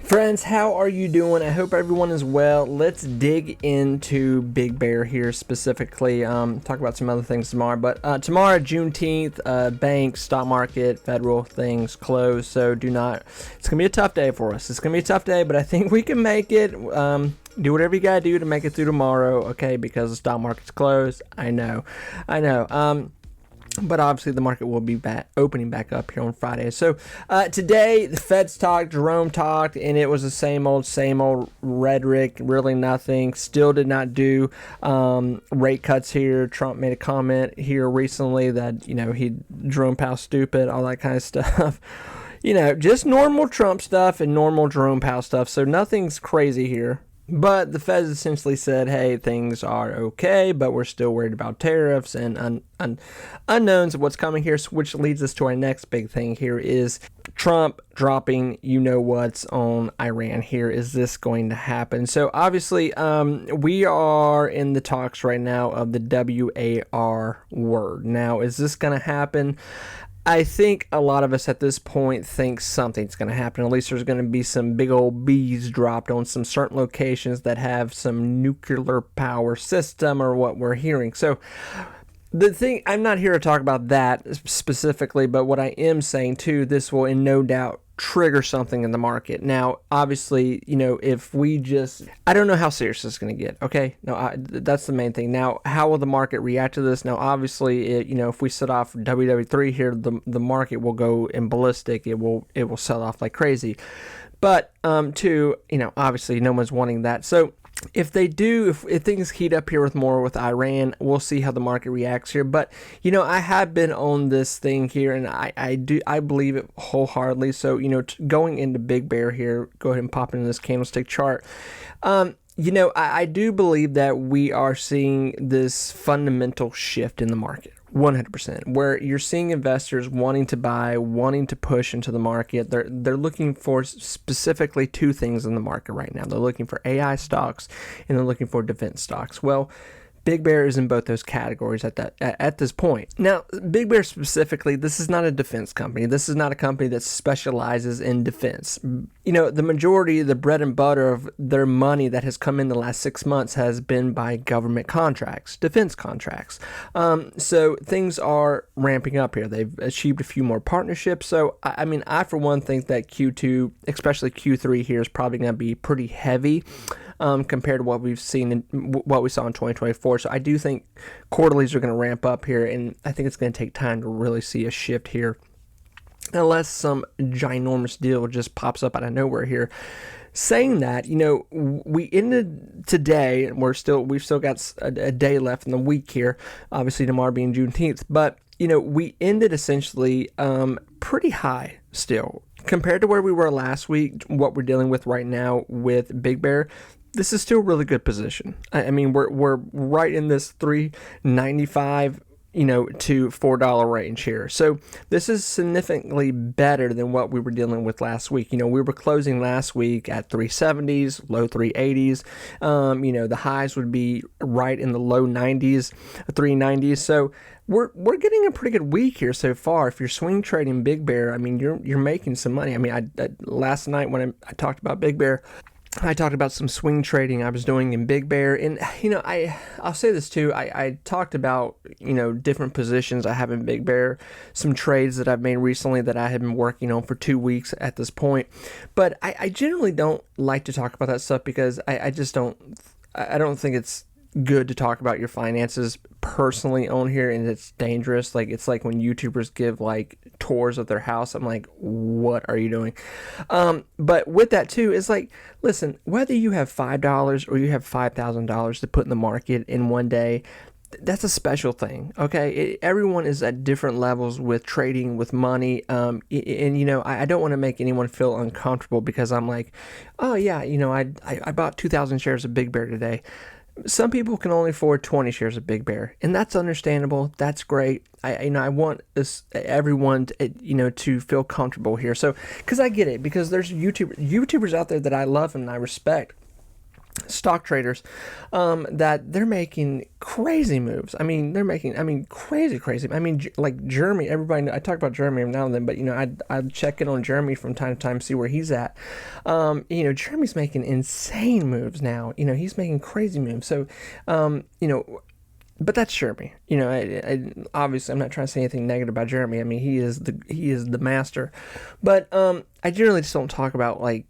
Friends, how are you doing? I hope everyone is well. Let's dig into Big Bear here specifically. Talk about some other things tomorrow. But tomorrow, Juneteenth, banks, stock market, federal things closed. So do not. It's going to be a tough day for us. It's going to be a tough day, but I think we can make it. Do whatever you got to do to make it through tomorrow, okay? Because the stock market's closed. I know. But obviously the market will be opening back up here on Friday. So today the Feds talked, Jerome talked, and it was the same old rhetoric. Really nothing. Still did not do rate cuts here. Trump made a comment here recently that Jerome Powell stupid, all that kind of stuff. Just normal Trump stuff and normal Jerome Powell stuff. So nothing's crazy here. But the Feds essentially said, hey, things are okay, but we're still worried about tariffs and unknowns of what's coming here, which leads us to our next big thing here is Trump dropping what's on Iran here. Is this going to happen? So obviously we are in the talks right now of the WAR word. Now, is this going to happen? I think a lot of us at this point think something's going to happen. At least there's going to be some big old B's dropped on some certain locations that have some nuclear power system or what we're hearing. So the thing, I'm not here to talk about that specifically, but what I am saying too, this will in no doubt trigger something in the market. Now, obviously, if we just, I don't know how serious this is going to get. Okay. No, that's the main thing. Now, how will the market react to this? Now, obviously, if we set off WW3 here, the market will go in ballistic. It will sell off like crazy. But, obviously no one's wanting that. So, if they do, if things heat up here with Iran, we'll see how the market reacts here. But I have been on this thing here, and I believe it wholeheartedly. So going into Big Bear here, go ahead and pop into this candlestick chart. I do believe that we are seeing this fundamental shift in the market. 100%, where you're seeing investors wanting to buy, wanting to push into the market. They're looking for specifically two things in the market right now. They're looking for AI stocks and they're looking for defense stocks. Well, Big Bear is in both those categories at this point. Now, Big Bear specifically, this is not a defense company. This is not a company that specializes in defense. The majority, the bread and butter of their money that has come in the last 6 months has been by government contracts, defense contracts. So things are ramping up here. They've achieved a few more partnerships. So, I for one think that Q2, especially Q3 here, is probably going to be pretty heavy. Compared to what we've seen what we saw in 2024. So I do think quarterlies are going to ramp up here, and I think it's going to take time to really see a shift here, unless some ginormous deal just pops up out of nowhere here. Saying that, we ended today, and we've still got a day left in the week here, obviously tomorrow being Juneteenth, but we ended essentially pretty high still compared to where we were last week. What we're dealing with right now with Big Bear, this is still a really good position. We're right in this $3.95 to $4 range here. So this is significantly better than what we were dealing with last week. We were closing last week at 370s, low 380s. The highs would be right in the low 90s, 390s. So we're getting a pretty good week here so far. If you're swing trading Big Bear, you're making some money. Last night when I talked about Big Bear, I talked about some swing trading I was doing in Big Bear, and I'll say this too. I talked about different positions I have in Big Bear, some trades that I've made recently that I have been working on for 2 weeks at this point. But I generally don't like to talk about that stuff because I don't think it's good to talk about your finances personally on here, and it's dangerous. It's like when YouTubers give tours of their house. I'm like, what are you doing? But with that too, it's listen, whether you have $5 or you have $5,000 to put in the market in one day, that's a special thing. Okay, everyone is at different levels with trading with money, and I don't want to make anyone feel uncomfortable because I'm like, oh yeah, I bought 2,000 shares of Big Bear today. Some people can only afford 20 shares of Big Bear, and that's understandable. That's great. I want everyone to feel comfortable here. So, because I get it, because there's YouTubers out there that I love and I respect, stock traders, that they're making crazy moves. I mean, crazy. I mean, like Jeremy, everybody, I talk about Jeremy now and then, but, I'd check in on Jeremy from time to time, see where he's at. Jeremy's making insane moves now. He's making crazy moves. So, but that's Jeremy. Obviously, I'm not trying to say anything negative about Jeremy. I mean, he is the master. But I generally just don't talk about like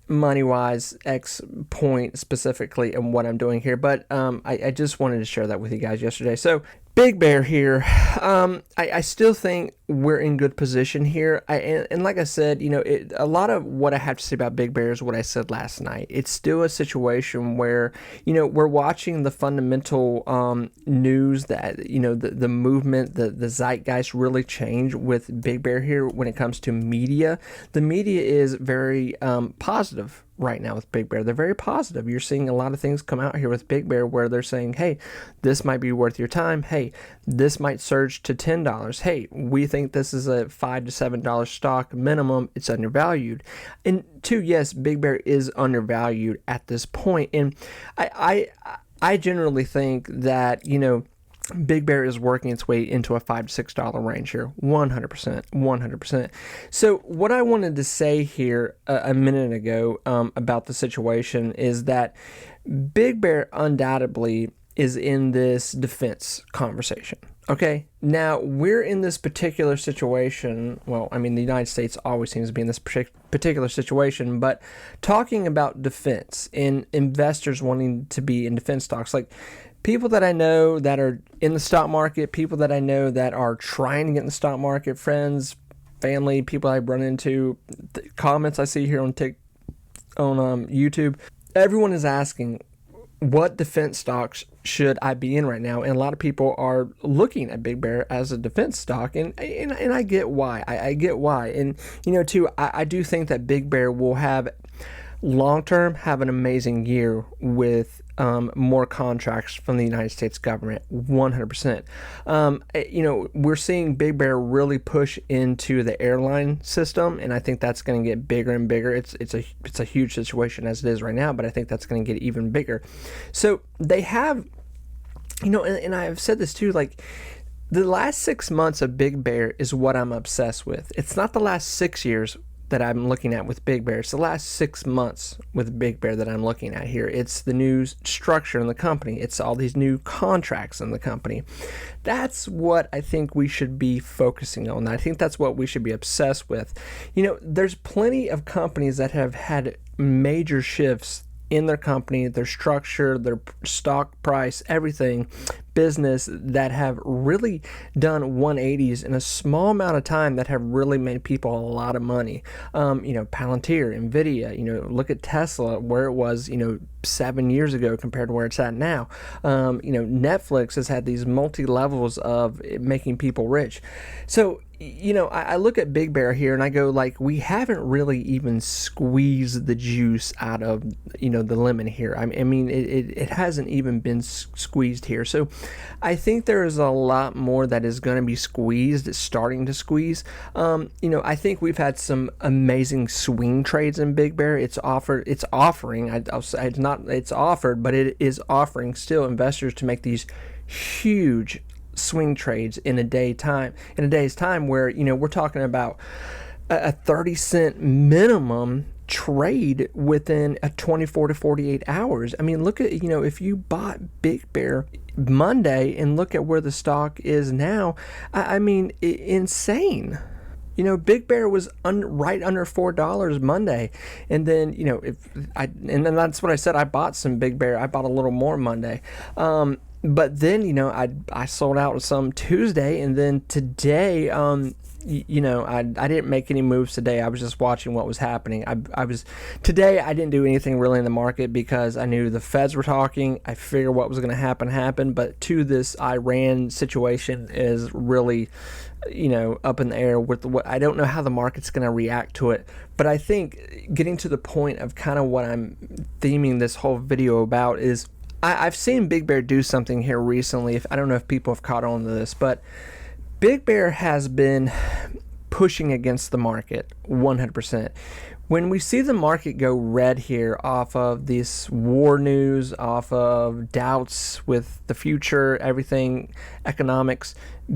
money wise X point specifically and what I'm doing here. But I just wanted to share that with you guys yesterday. So Big Bear here. I still think we're in good position here. And like I said, a lot of what I have to say about Big Bear is what I said last night. It's still a situation where, we're watching the fundamental news that, the movement, the zeitgeist really change with Big Bear here when it comes to media. The media is very positive right now with Big Bear. They're very positive. You're seeing a lot of things come out here with Big Bear where they're saying, hey, this might be worth your time. Hey, this might surge to $10. Hey, we think this is a $5 to $7 stock minimum. It's undervalued. And two, yes, Big Bear is undervalued at this point. And I generally think that, Big Bear is working its way into a $5 to $6 range here, 100%. So what I wanted to say here a minute ago about the situation is that Big Bear undoubtedly is in this defense conversation. Okay, now we're in this particular situation. Well, I mean, the United States always seems to be in this particular situation, but talking about defense and investors wanting to be in defense stocks, like people that I know that are in the stock market, people that I know that are trying to get in the stock market, friends, family, people I've run into, comments I see here on YouTube, everyone is asking, what defense stocks should I be in right now? And a lot of people are looking at Big Bear as a defense stock, and I get why. I get why. And, too, I do think that Big Bear will have long-term have an amazing year with more contracts from the United States government, 100%. We're seeing Big Bear really push into the airline system, and I think that's going to get bigger and bigger. It's a huge situation as it is right now, but I think that's going to get even bigger. So they have, and I've said this too, like, the last 6 months of Big Bear is what I'm obsessed with. It's not the last 6 years that I'm looking at with Big Bear. It's the last 6 months with Big Bear that I'm looking at here. It's the new structure in the company. It's all these new contracts in the company. That's what I think we should be focusing on. I think that's what we should be obsessed with. There's plenty of companies that have had major shifts in their company, their structure, their stock price, everything, business, that have really done 180s in a small amount of time, that have really made people a lot of money. Palantir, Nvidia, look at Tesla, where it was, 7 years ago compared to where it's at now. Netflix has had these multi-levels of making people rich. So, I look at Big Bear here and I go, like, we haven't really even squeezed the juice out of, the lemon here. I mean, it hasn't even been squeezed here. So I think there is a lot more that is going to be squeezed. It's starting to squeeze. I think we've had some amazing swing trades in Big Bear. It's offering, it's offered, but it is offering still investors to make these huge swing trades in a day's time where we're talking about a 30-cent minimum trade within a 24 to 48 hours. I mean, look at, if you bought Big Bear Monday and look at where the stock is now, I mean, insane. Big Bear was right under $4 Monday, and then and then that's what I said. I bought some Big Bear. I bought a little more Monday. But then, I sold out some Tuesday, and then today, I didn't make any moves today. I was just watching what was happening. Today I didn't do anything really in the market because I knew the feds were talking. I figured what was going to happen. But this Iran situation is really, up in the air with what I don't know how the market's going to react to it. But I think getting to the point of kind of what I'm theming this whole video about is, I've seen Big Bear do something here recently. I don't know if people have caught on to this, but Big Bear has been pushing against the market 100%. When we see the market go red here off of this war news, off of doubts with the future, everything, economics,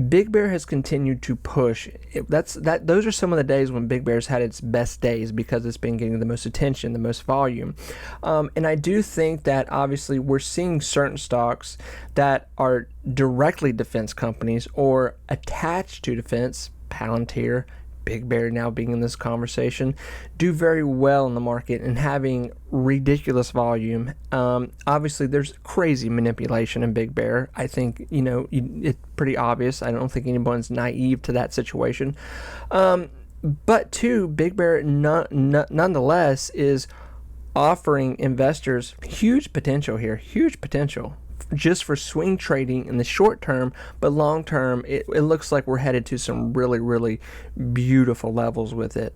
Big Bear has continued to push. Those are some of the days when Big Bear's had its best days because it's been getting the most attention, the most volume. And I do think that obviously we're seeing certain stocks that are directly defense companies or attached to defense, Palantir, Big Bear now being in this conversation, do very well in the market and having ridiculous volume. Obviously, there's crazy manipulation in Big Bear. I think, it's pretty obvious. I don't think anyone's naive to that situation. But too, Big Bear nonetheless is offering investors huge potential here, huge potential. Just for swing trading in the short term, but long term, it looks like we're headed to some really, really beautiful levels with it,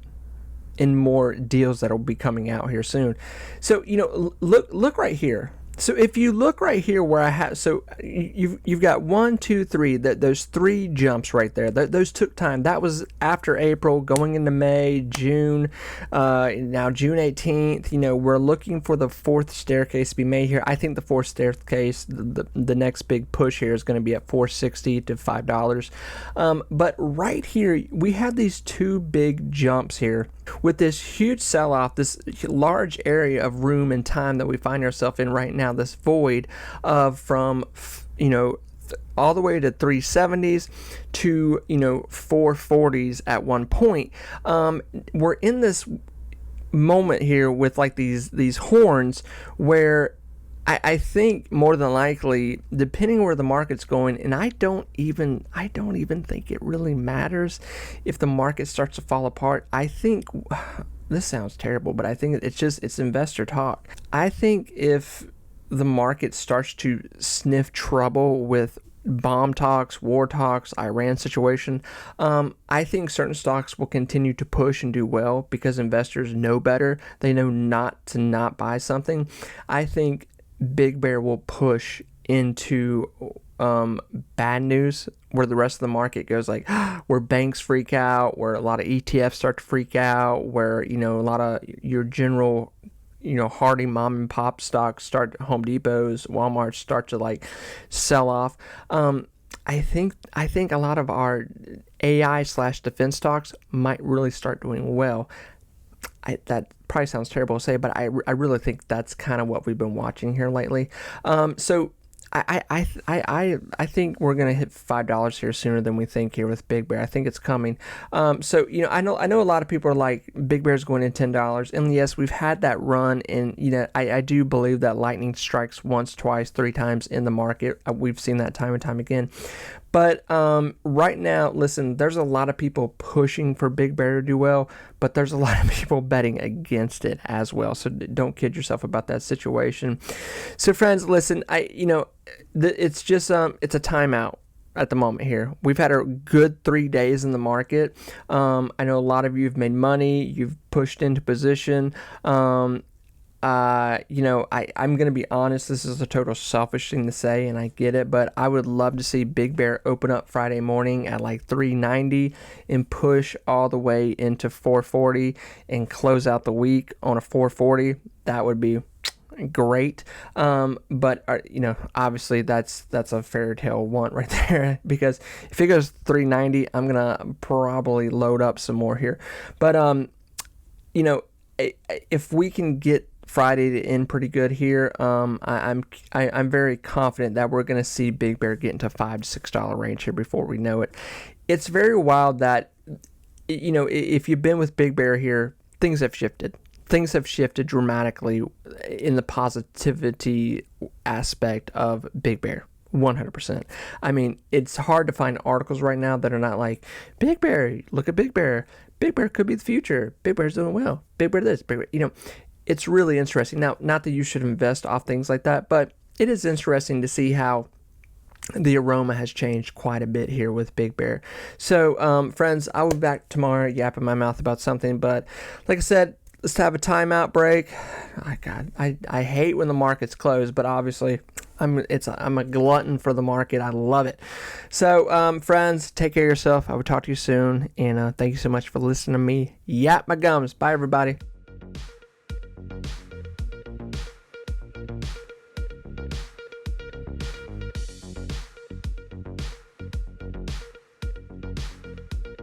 and more deals that will be coming out here soon. So look right here. So if you look right here where I have, so you've got 1, 2, 3, those 3 jumps right there. Those took time. That was after April, going into May, June, now June 18th. We're looking for the 4th staircase to be made here. I think the 4th staircase, the next big push here is going to be at $4.60 to $5. But right here, we have these 2 big jumps here with this huge sell-off, this large area of room and time that we find ourselves in right now, this void of from all the way to 370s to 440s at one point. We're in this moment here with like these horns where I think more than likely, depending where the market's going, and I don't even think it really matters if the market starts to fall apart. I think this sounds terrible, but I think it's investor talk. I think if the market starts to sniff trouble with bomb talks, war talks, Iran situation, I think certain stocks will continue to push and do well because investors know better. They know not to buy something. I think Big Bear will push into bad news where the rest of the market goes like where banks freak out, where a lot of ETFs start to freak out, where a lot of your general hardy mom and pop stocks Home Depots, Walmart start to like sell off. I think a lot of our AI/defense stocks might really start doing well. That probably sounds terrible to say, but I really think that's kind of what we've been watching here lately. So I think we're gonna hit $5 here sooner than we think here with Big Bear. I think it's coming. So I know a lot of people are like Big Bear's going in $10, and yes, we've had that run, and I do believe that lightning strikes once, twice, 3 times in the market. We've seen that time and time again. But right now, listen, there's a lot of people pushing for Big Bear to do well, but there's a lot of people betting against it as well. So don't kid yourself about that situation. So friends, listen, it's just it's a timeout at the moment here. We've had a good 3 days in the market. I know a lot of you have made money. You've pushed into position. I'm going to be honest, this is a total selfish thing to say, and I get it, but I would love to see Big Bear open up Friday morning at like 390 and push all the way into 440 and close out the week on a 440. That would be great. But obviously that's a fairy tale want right there, because if it goes 390, I'm going to probably load up some more here. But, if we can get Friday to end pretty good here, I'm very confident that we're going to see Big Bear get into $5 to $6 range here before we know it. It's very wild that if you've been with Big Bear here, things have shifted. Things have shifted dramatically in the positivity aspect of Big Bear. 100%. I mean, it's hard to find articles right now that are not like, Big Bear, look at Big Bear. Big Bear could be the future. Big Bear's doing well. Big Bear this, Big Bear, it's really interesting. Now, not that you should invest off things like that, but it is interesting to see how the aroma has changed quite a bit here with Big Bear. So, friends, I will be back tomorrow yapping my mouth about something, but like I said, Let's have a timeout break. Oh, God, I hate when the market's closed, but obviously I'm a glutton for the market. I love it. So, friends, take care of yourself. I will talk to you soon, and thank you so much for listening to me yap my gums. Bye, everybody.